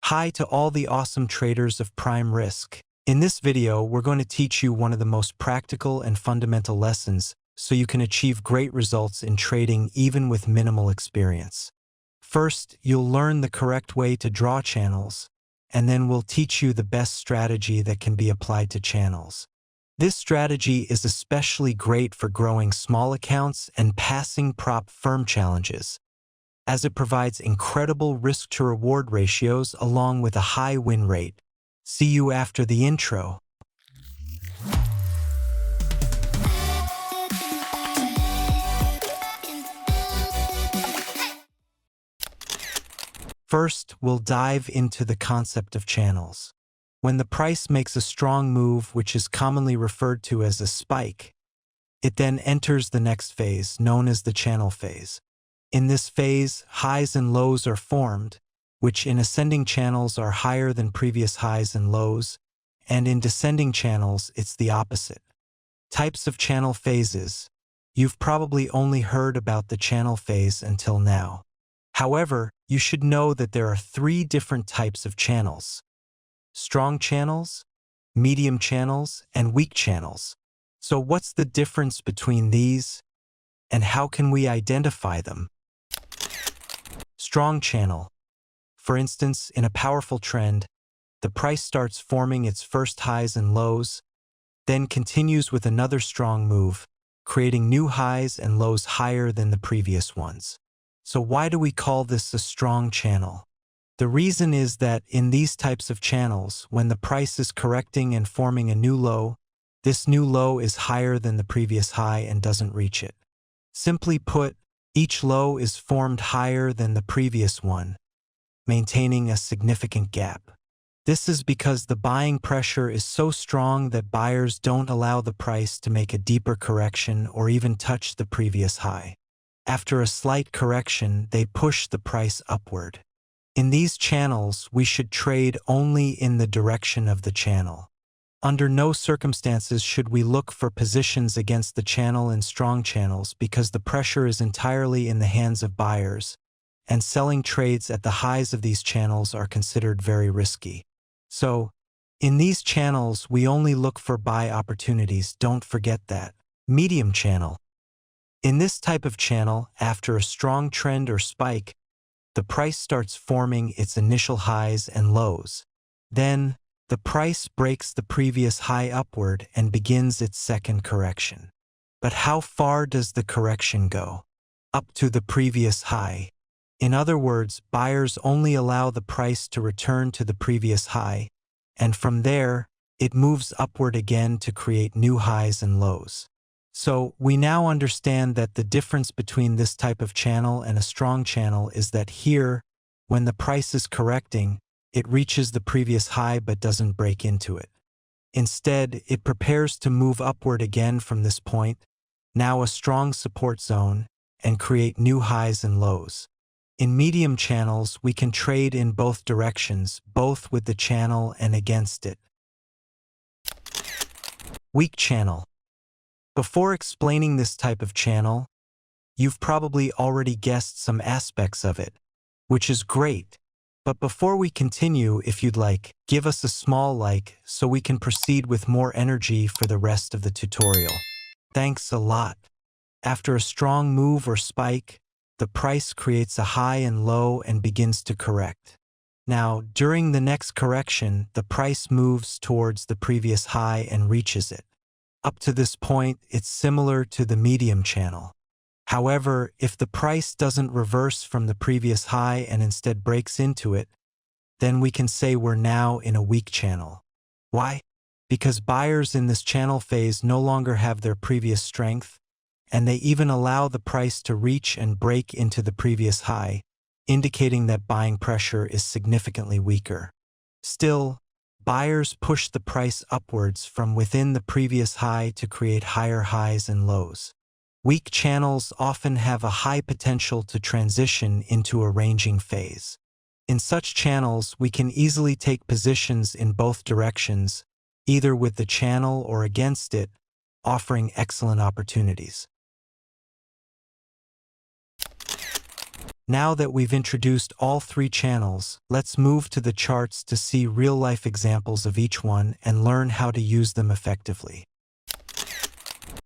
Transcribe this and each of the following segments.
Hi to all the awesome traders of prime risk. In this video, we're going to teach you one of the most practical and fundamental lessons so you can achieve great results in trading even with minimal experience. First, you'll learn the correct way to draw channels, and then we'll teach you the best strategy that can be applied to channels. This strategy is especially great for growing small accounts and passing prop firm challenges, as it provides incredible risk-to-reward ratios along with a high win rate. See you after the intro. First, we'll dive into the concept of channels. When the price makes a strong move, which is commonly referred to as a spike, it then enters the next phase, known as the channel phase. In this phase, highs and lows are formed, which in ascending channels are higher than previous highs and lows, and in descending channels, it's the opposite. Types of channel phases. You've probably only heard about the channel phase until now. However, you should know that there are three different types of channels: strong channels, medium channels, and weak channels. So what's the difference between these, and how can we identify them? Strong channel. For instance, in a powerful trend, the price starts forming its first highs and lows, then continues with another strong move, creating new highs and lows higher than the previous ones. So why do we call this a strong channel? The reason is that in these types of channels, when the price is correcting and forming a new low, this new low is higher than the previous high and doesn't reach it. Simply put, each low is formed higher than the previous one, maintaining a significant gap. This is because the buying pressure is so strong that buyers don't allow the price to make a deeper correction or even touch the previous high. After a slight correction, they push the price upward. In these channels, we should trade only in the direction of the channel. Under no circumstances should we look for positions against the channel in strong channels because the pressure is entirely in the hands of buyers, and selling trades at the highs of these channels are considered very risky. So, in these channels, we only look for buy opportunities. Don't forget that. Medium channel. In this type of channel, after a strong trend or spike, the price starts forming its initial highs and lows. Then, the price breaks the previous high upward and begins its second correction. But how far does the correction go? Up to the previous high. In other words, buyers only allow the price to return to the previous high, and from there, it moves upward again to create new highs and lows. So, we now understand that the difference between this type of channel and a strong channel is that here, when the price is correcting, it reaches the previous high but doesn't break into it. Instead, it prepares to move upward again from this point, now a strong support zone, and create new highs and lows. In medium channels, we can trade in both directions, both with the channel and against it. Weak channel. Before explaining this type of channel, you've probably already guessed some aspects of it, which is great. But before we continue, if you'd like, give us a small like so we can proceed with more energy for the rest of the tutorial. Thanks a lot. After a strong move or spike, the price creates a high and low and begins to correct. Now, during the next correction, the price moves towards the previous high and reaches it. Up to this point, it's similar to the medium channel. However, if the price doesn't reverse from the previous high and instead breaks into it, then we can say we're now in a weak channel. Why? Because buyers in this channel phase no longer have their previous strength, and they even allow the price to reach and break into the previous high, indicating that buying pressure is significantly weaker. Still, buyers push the price upwards from within the previous high to create higher highs and lows. Weak channels often have a high potential to transition into a ranging phase. In such channels, we can easily take positions in both directions, either with the channel or against it, offering excellent opportunities. Now that we've introduced all three channels, let's move to the charts to see real-life examples of each one and learn how to use them effectively.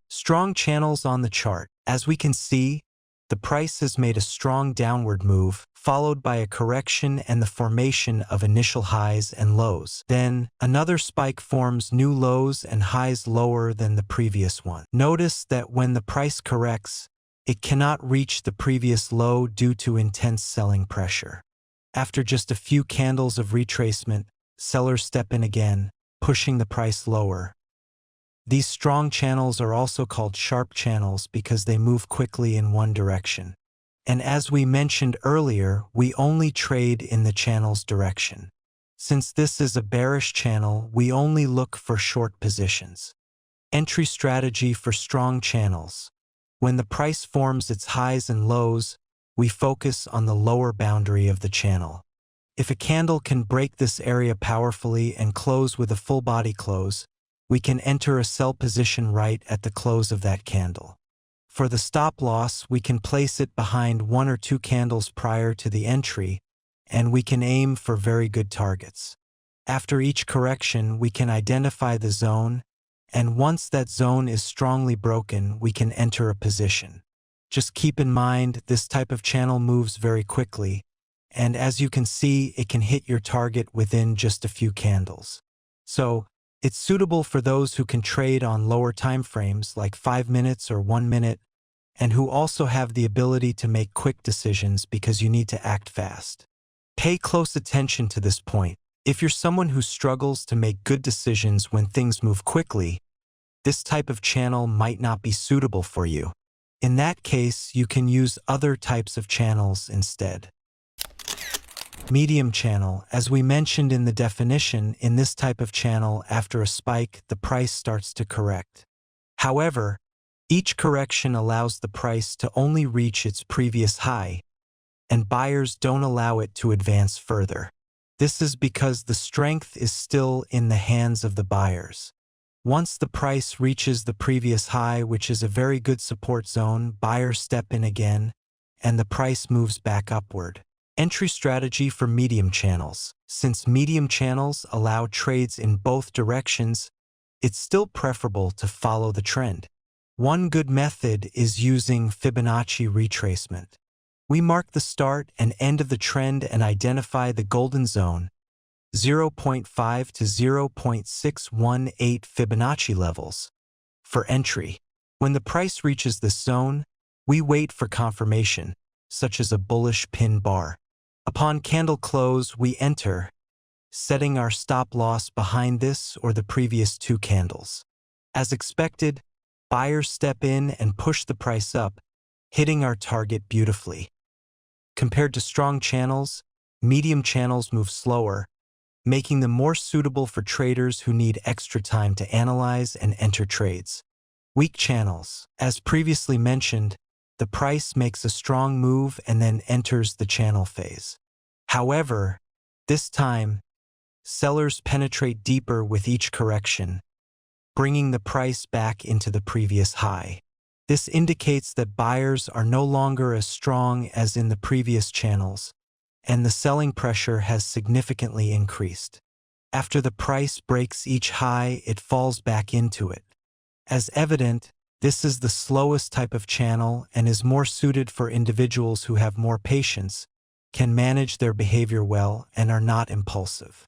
Strong channels on the chart. As we can see, the price has made a strong downward move, followed by a correction and the formation of initial highs and lows. Then, another spike forms new lows and highs lower than the previous one. Notice that when the price corrects, it cannot reach the previous low due to intense selling pressure. After just a few candles of retracement, sellers step in again, pushing the price lower. These strong channels are also called sharp channels because they move quickly in one direction. And as we mentioned earlier, we only trade in the channel's direction. Since this is a bearish channel, we only look for short positions. Entry strategy for strong channels. When the price forms its highs and lows, we focus on the lower boundary of the channel. If a candle can break this area powerfully and close with a full body close, we can enter a sell position right at the close of that candle. For the stop loss, we can place it behind one or two candles prior to the entry, and we can aim for very good targets. After each correction, we can identify the zone, and once that zone is strongly broken, we can enter a position. Just keep in mind, this type of channel moves very quickly, and as you can see, it can hit your target within just a few candles. So, it's suitable for those who can trade on lower time frames like 5 minutes or 1 minute, and who also have the ability to make quick decisions because you need to act fast. Pay close attention to this point. If you're someone who struggles to make good decisions when things move quickly, this type of channel might not be suitable for you. In that case, you can use other types of channels instead. Medium channel. As we mentioned in the definition, in this type of channel, after a spike, the price starts to correct. However, each correction allows the price to only reach its previous high, and buyers don't allow it to advance further. This is because the strength is still in the hands of the buyers. Once the price reaches the previous high, which is a very good support zone, buyers step in again, and the price moves back upward. Entry strategy for medium channels. Since medium channels allow trades in both directions, it's still preferable to follow the trend. One good method is using Fibonacci retracement. We mark the start and end of the trend and identify the golden zone, 0.5 to 0.618 Fibonacci levels, for entry. When the price reaches this zone, we wait for confirmation, such as a bullish pin bar. Upon candle close, we enter, setting our stop loss behind this or the previous two candles. As expected, buyers step in and push the price up, hitting our target beautifully. Compared to strong channels, medium channels move slower, making them more suitable for traders who need extra time to analyze and enter trades. Weak channels. As previously mentioned, the price makes a strong move and then enters the channel phase. However, this time, sellers penetrate deeper with each correction, bringing the price back into the previous high. This indicates that buyers are no longer as strong as in the previous channels, and the selling pressure has significantly increased. After the price breaks each high, it falls back into it. As evident, this is the slowest type of channel and is more suited for individuals who have more patience, can manage their behavior well, and are not impulsive.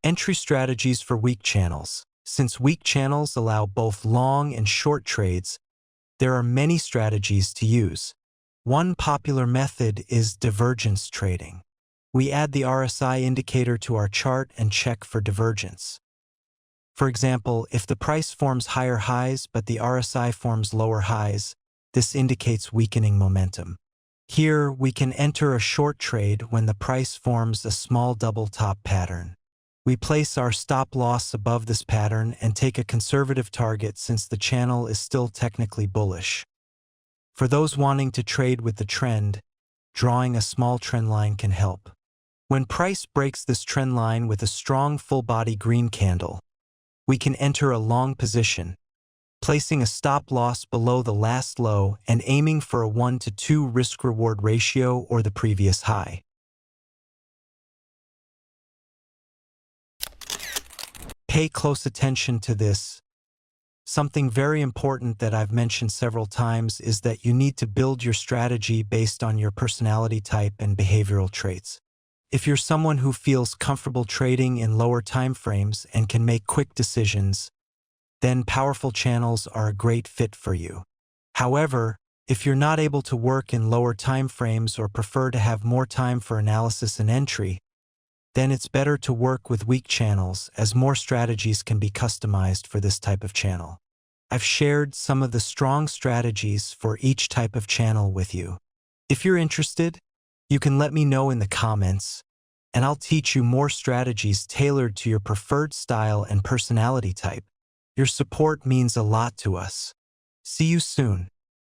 Entry strategies for weak channels. Since weak channels allow both long and short trades, there are many strategies to use. One popular method is divergence trading. We add the RSI indicator to our chart and check for divergence. For example, if the price forms higher highs but the RSI forms lower highs, this indicates weakening momentum. Here, we can enter a short trade when the price forms a small double top pattern. We place our stop loss above this pattern and take a conservative target since the channel is still technically bullish. For those wanting to trade with the trend, drawing a small trend line can help. When price breaks this trend line with a strong full-body green candle, we can enter a long position, placing a stop loss below the last low and aiming for a 1-to-2 risk-reward ratio or the previous high. Pay close attention to this. Something very important that I've mentioned several times is that you need to build your strategy based on your personality type and behavioral traits. If you're someone who feels comfortable trading in lower time frames and can make quick decisions, then powerful channels are a great fit for you. However, if you're not able to work in lower time frames or prefer to have more time for analysis and entry, then it's better to work with weak channels, as more strategies can be customized for this type of channel. I've shared some of the strong strategies for each type of channel with you. If you're interested, you can let me know in the comments, and I'll teach you more strategies tailored to your preferred style and personality type. Your support means a lot to us. See you soon.